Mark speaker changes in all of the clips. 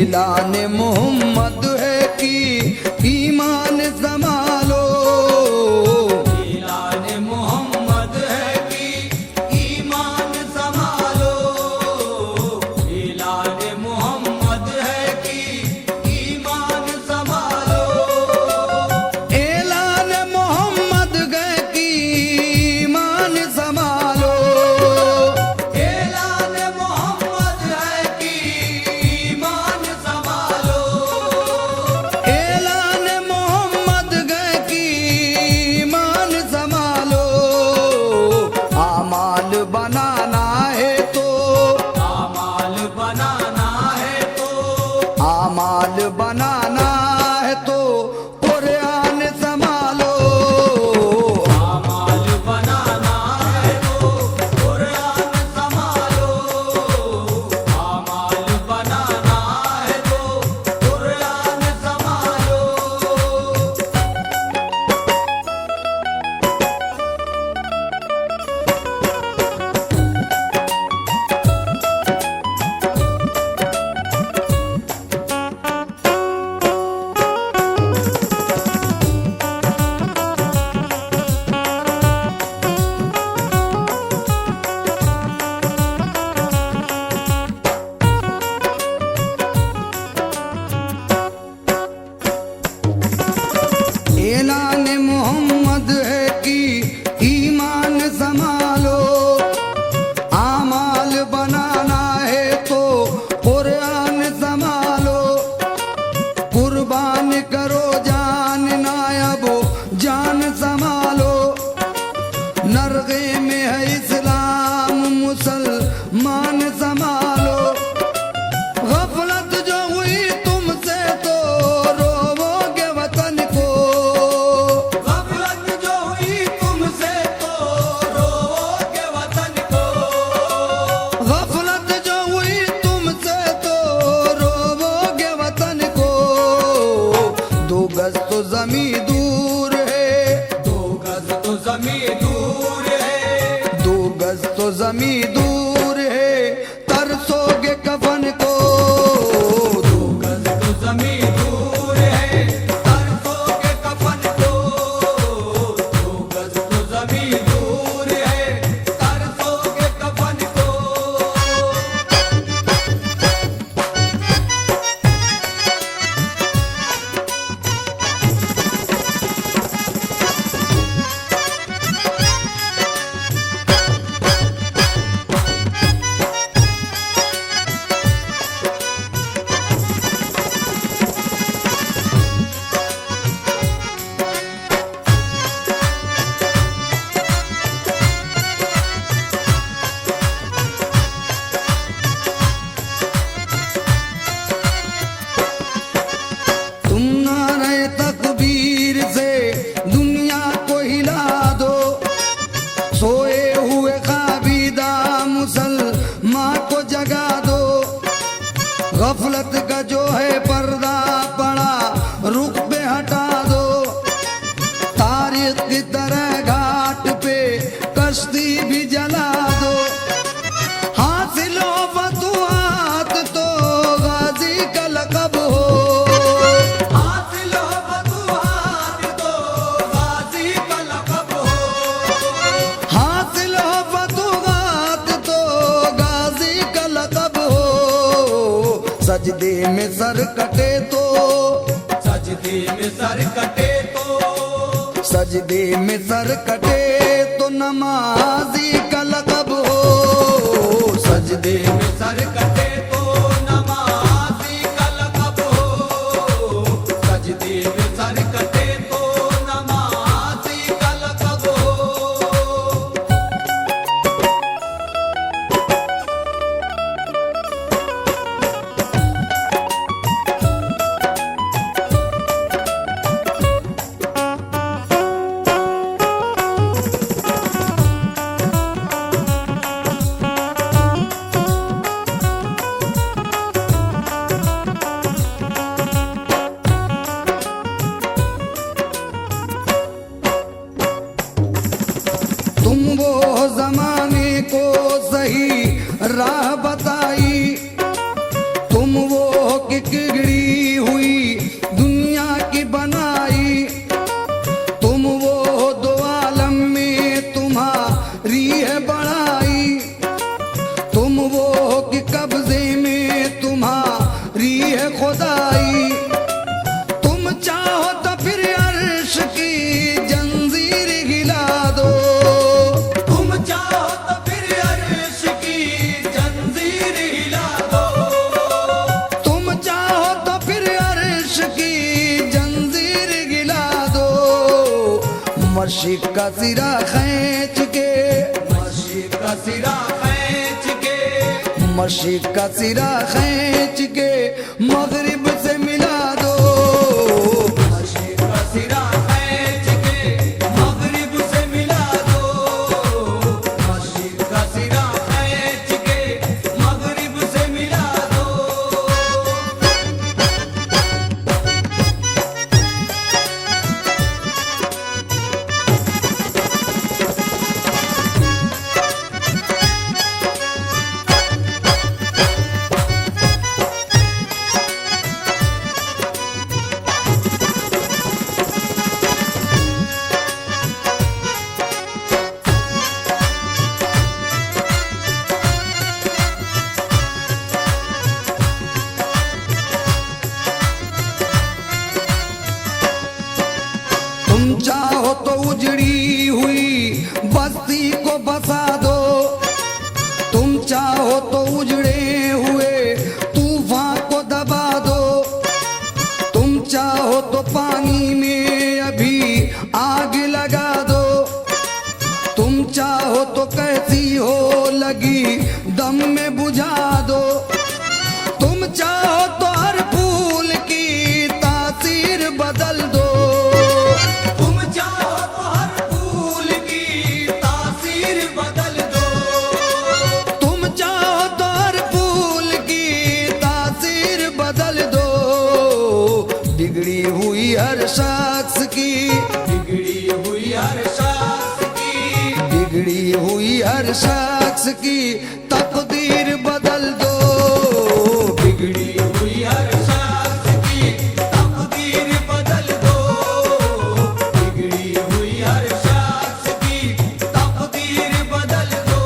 Speaker 1: ऐलान मोहम्मद है कि ईमान संभालो।
Speaker 2: ऐलान मोहम्मद है कि ईमान संभालो। ऐलान मोहम्मद है कि ईमान संभालो।
Speaker 1: ऐलान मोहम्मद है कि ईमान संभालो।
Speaker 2: ऐलान मोहम्मद है कि ईमान संभालो।
Speaker 1: ऐलान मोहम्मद है कि ईमान संभालो। आमाल बनाना है तो,
Speaker 2: आमाल बनाना है तो,
Speaker 1: आमाल बनाना है तो कुरान संभालो।
Speaker 2: आमाल बनाना है तो कुरान संभालो। आमाल बनाना है तो कुरान संभालो।
Speaker 1: ऐलान मोहम्मद है कि ईमान संभालो। आमाल बनाना है तो कुरान संभालो। कुर्बान करो जान नायब जान संभालो। नरगे में है इस्लाम मुसलमान संभालो। गफलत जो हुई तुमसे तो रोवोगे वतन को।
Speaker 2: गफलत जो हुई तुमसे तो रोओगे वतन को।
Speaker 1: गफलत जो हुई तुमसे तो रोवोगे वतन को। दो गज तो जमी दूर है,
Speaker 2: दो गज तो जमीन दूर है।
Speaker 1: दो गज तो जमी दूर है, तरसोगे कफन को।
Speaker 2: दो गज तो जमीन दूर है, तरसोगे कफन को। दो गज तो जमीन दूर है, तरसोगे कफन को।
Speaker 1: तुम नारे तकबीर से दुनिया को हिला दो। सोए हुए खाबीदा मुसलमान को जगा दो। गफलत का जो है पर्दा पड़ा रुख पे हटा दो। तारीख की तरह घाट पे कश्ती भी जला दो। हासिल हो फतुहात तो गाजी का लक़ब हो।
Speaker 2: हासिल हो फतुहात तो गाजी का लक़ब हो।
Speaker 1: हासिल हो फतुहात तो गाजी का लक़ब हो। सजदे में सर कटे तो,
Speaker 2: सजदे में सर कटे तो,
Speaker 1: सजदे में सर कटे तो नमाजी का लक़ब हो। सजदे
Speaker 2: में सर कटे तो नमाज़ी का लक़ब हो। सजदे में सर कटे तो नमाज़ी का लक़ब हो।
Speaker 1: बिगड़ी हुई दुनिया की बनाई, तुम वो दो आलम में तुम्हारी है बड़ाई, तुम वो कि कब्जे में तुम्हारी है खुदाई, तुम चाहो तो फिर अर्श की जंजीर हिला दो,
Speaker 2: तुम चाहो तो फिर अर्श की जंजीर हिला दो,
Speaker 1: तुम चाहो तो फिर अर्श की जंजीर गिला दो, मशीक का सिरा खींच के,
Speaker 2: मशीक का सिरा खींच के,
Speaker 1: मशीक का सिरा खींच के मगरिब से मिला दो,
Speaker 2: मशीक का सिरा खींच के मगरिब से मिला दो, मशीक का सिरा खींच के मगरिब से मिला दो।
Speaker 1: तुम चाहो तो उजड़ी हुई बस्ती को बसा दो, तुम चाहो तो उजड़े हुए तूफान को दबा दो, तुम चाहो तो पानी में अभी आग लगा दो, तुम चाहो तो कैसी हो लगी दम में बुझा दो, तुम चाहो तो हर फूल की तासीर बदल दो,
Speaker 2: तुम चाहो तो हर फूल की तासीर बदल दो,
Speaker 1: तुम चाहो तो हर फूल की तासीर बदल दो, बिगड़ी हुई हर शख्स की,
Speaker 2: बिगड़ी हुई हर शख्स की,
Speaker 1: बिगड़ी हुई हर शख्स की तकदीर बदल दो,
Speaker 2: बिगड़ी हुई हर शख्स की तकदीर बदल दो, बिगड़ी हुई हर शख्स की तकदीर बदल दो।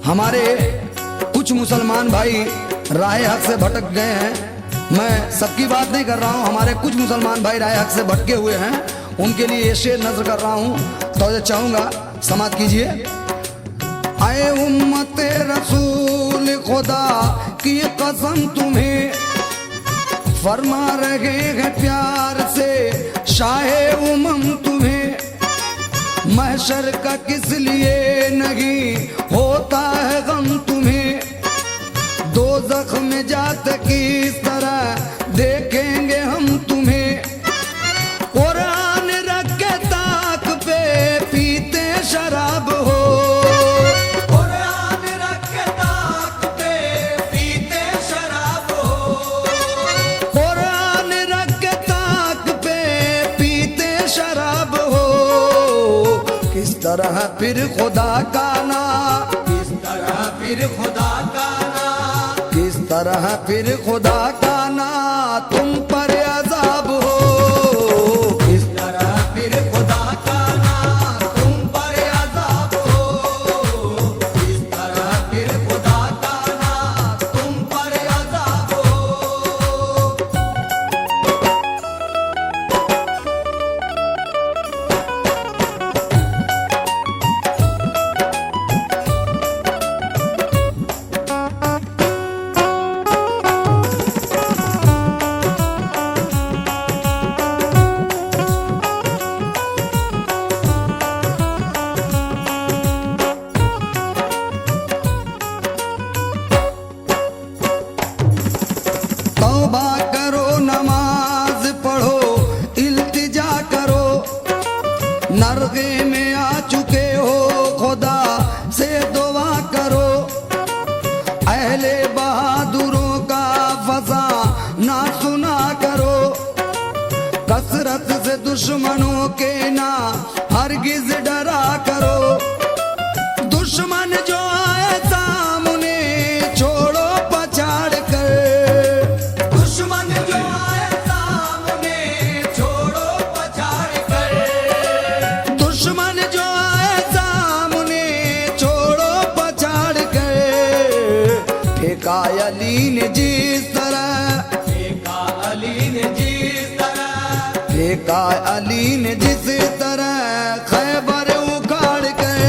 Speaker 1: हमारे कुछ मुसलमान भाई राह हक से भटक गए हैं। मैं सबकी बात नहीं कर रहा हूँ, हमारे कुछ मुसलमान भाई राह हक से भटके हुए हैं, उनके लिए ये शेर नजर कर रहा हूँ, तो चाहूंगा समाप्त कीजिए। आए उम्मते रसूल खुदा की कसम तुम्हें, फरमा रहे हैं प्यार से शाहे उमम तुम्हें, महशर का किस लिए नहीं होता है गम तुम्हें, दोज़ख में जाते किस तरह देखेंगे हम तुम्हें, कुरान रख के ताक पे पीते शराब हो,
Speaker 2: कुरान रख के ताक पे पीते शराब हो,
Speaker 1: कुरान रख के ताक पे पीते शराब हो, किस तरह फिर खुदा का ना,
Speaker 2: किस तरह फिर खुदा का ना,
Speaker 1: किस तरह फिर खुदा का ना तुम पर अज़ाब हो,
Speaker 2: किस तरह फिर खुदा का ना तुम पर अज़ाब हो, किस तरह फिर खुदा का ना तुम पर अज़ाब हो।
Speaker 1: तौबा करो नमाज पढ़ो इल्तिजा करो, नरगे में आ चुके हो खुदा से दुआ करो, अहले बहादुरों का फसा ना सुना करो, कसरत से दुश्मनों के ना हरगिज डरा करो, दुश्मन जो आए सामने छोड़ो पछाड़ कर,
Speaker 2: दुश्मन जो आए सामने छोड़ो पछाड़ कर,
Speaker 1: दुश्मन जो आए सामने छोड़ो पछाड़ कर, फेंका अली ने जिस तरह,
Speaker 2: फेंका अली ने जिस तरह,
Speaker 1: फेंका अली ने जिस तरह खैबर उखाड़ कर,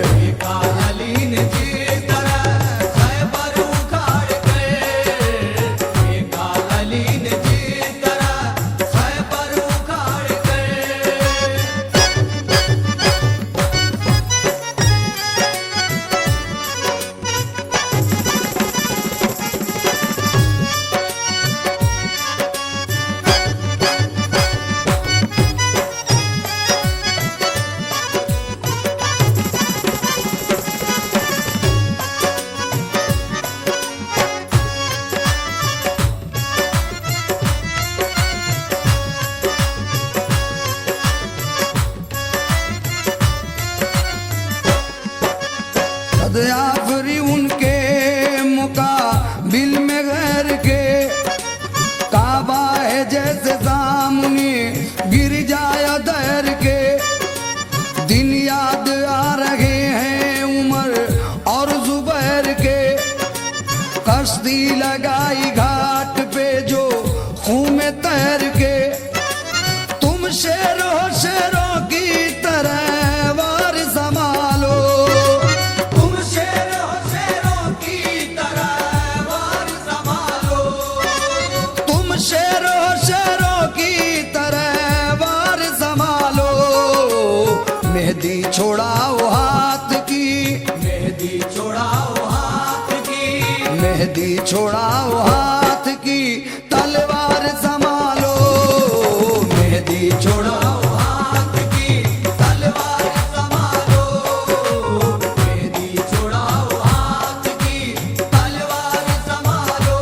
Speaker 2: फेंका अली ने जिस तरह खैबर उखाड़ कर, फेंका अली ने जिस तरह खैबर उखाड़ कर।
Speaker 1: आफरी उनके मुकाबिल में गैर के, काबा है जैसे सामने गिर जाया दैर के, दिन याद आ रहे हैं उमर और जुबैर के, कश्ती लगाई घाट पे जो खून में तैर के, तुम शेरों शेरों की तरह वार संभालो,
Speaker 2: तुम शेरों शेरों की तरह वार संभालो,
Speaker 1: तुम शेरों शेरों की तरह वार संभालो, मेहदी छोड़ाओ हाथ की,
Speaker 2: मेहंदी छोड़ाओ हाथ की,
Speaker 1: मेहदी छोड़ाओ हाथ की, तलवार संभालो, मेहदी छोड़ाओ
Speaker 2: हाथ की तलवार संभालो, मेहंदी छोड़ाओ हाथ की तलवार संभालो।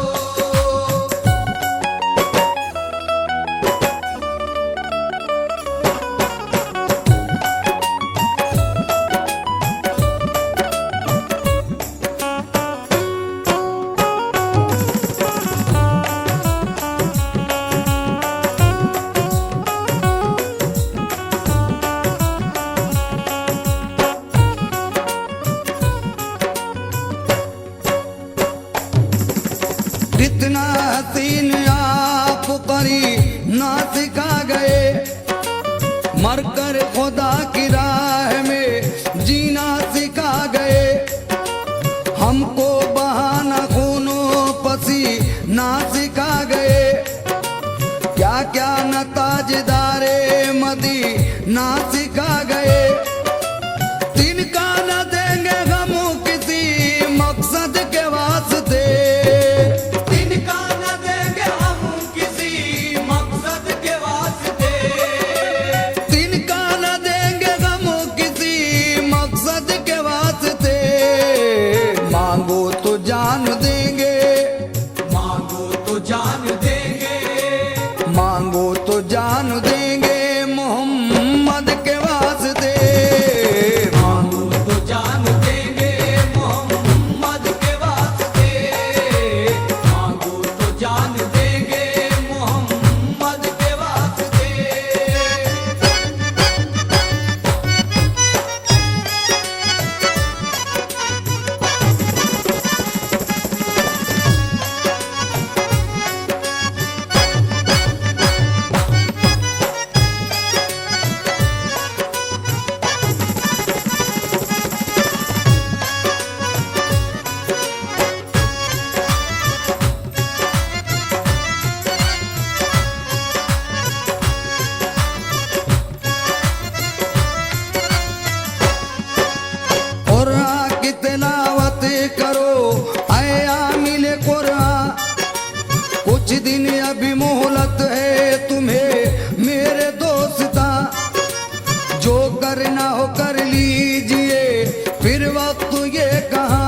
Speaker 1: यासीन आप करी ना सिखा गए, मरकर खुदा की राह में जीना सिखा गए। हमको बहाना खूनो पसी ना सिखा गए, क्या क्या न ताजदारे मदी ना सिखा गए। तिनका न देंगे हम किसी मकसद के वास्ते,
Speaker 2: तिनका न देंगे हम किसी मकसद के वास्ते,
Speaker 1: तिनका न देंगे हम किसी मकसद के वास्ते। मांगो तो जान देंगे,
Speaker 2: मांगो तो जान देंगे,
Speaker 1: मांगो तो जान देंगे मोहम्मद के वास्ते।
Speaker 2: मांगो तो जान देंगे मोहम्मद के वास्ते, मांगो तो जान देंगे मोहम्मद के वास्ते।
Speaker 1: कुरान की तिलावत करो आया मिले कुरान, कुछ दिन अभी मोहलत है तुम्हें मेरे दोस्ता। जो करना हो कर लीजिए फिर वक्त ये कहा,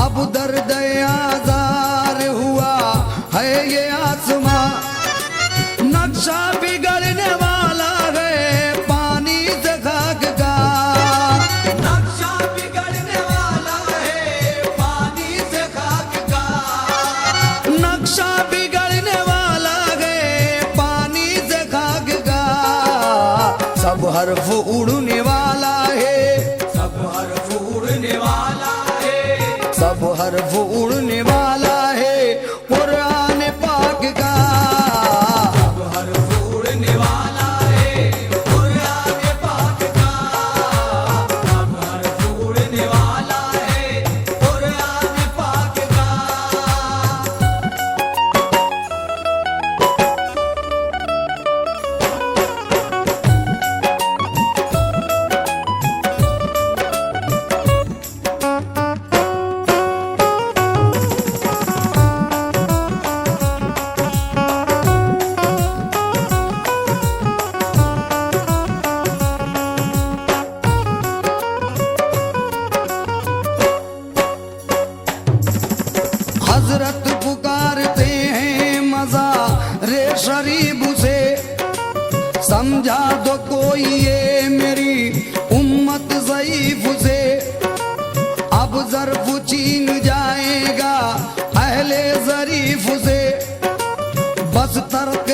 Speaker 1: अब दर्द आजार हुआ है ये आसमां। नक्शा बिगड़ने वाला है पानी से खाक का,
Speaker 2: नक्शा बिगड़ने वाला है पानी से खाक का,
Speaker 1: नक्शा बिगड़ने वाला है पानी से खाक का। सब हर्फ उड़ने वाला है,
Speaker 2: सब हर्फ उड़ने वाला है,
Speaker 1: सब हर्फ उड़ने वाला है कुरान पाक का।
Speaker 2: सब हर्फ उड़ने वाला है कुरान पाक का, सब हर्फ उड़ने वाला है कुरान पाक का।
Speaker 1: हजरत पुकारते हैं मजा रे शरीफ से, समझा दो कोई ये मेरी उम्मत ज़ईफ से। अब ज़र्फ छीन जाएगा अहले ज़रीफ से, बस तर्क